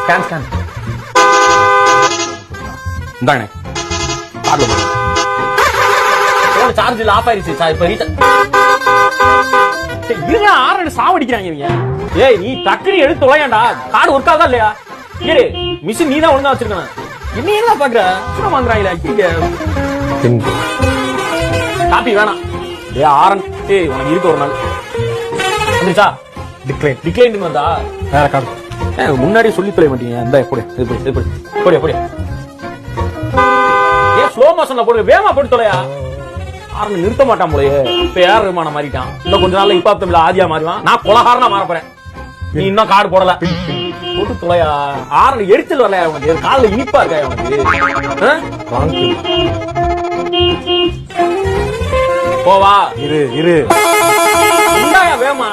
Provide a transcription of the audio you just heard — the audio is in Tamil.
ஸ்கேன் இந்தாண்ணே சார்ஜ் ஆஃப் ஆயிருச்சு இப்ப இருங்க ஆறு சாவடிக்கிறாங்க இவங்க. ஏய் நீ டக்குனு எடுத்து தொலையாண்டா, கார்டு ஒர்க் ஆகுதா இல்லையா? ஏறு மிஷின் நீ தான் ஒழுங்கா வச்சிருக்கணும். என்ன பாக்குற வாங்குறாங்களா காப்பி வேணாம். ஏ ஆரன் ஏய் உனக்கு இருக்க ஒரு நாள் வந்துச்சா டிக்ளைன் வந்தா வேற கார்டு முன்னாடி சொல்லி தொலை மாட்டீங்க. இந்த எப்படி ஏன் ஸ்லோ மோஷன்ல போடு, வேகமா போட்டு தொலையா. ஆரன் நிறுத்த மாட்டான் போலயே. இப்ப யார் விமான மாறிட்டான். இன்னும் கொஞ்ச நாள்ல இப்ப தமிழ் ஆதியா மாறுவான். நான் கொலகாரனா மாற போறேன். நீ இன்னும் கார்டு போடல போட்டு தொலையா. ஆரன் எரிச்சல் வரலையா உனக்கு? காலில் இனிப்பா இருக்கா உனக்கு? போவா இரு வேமா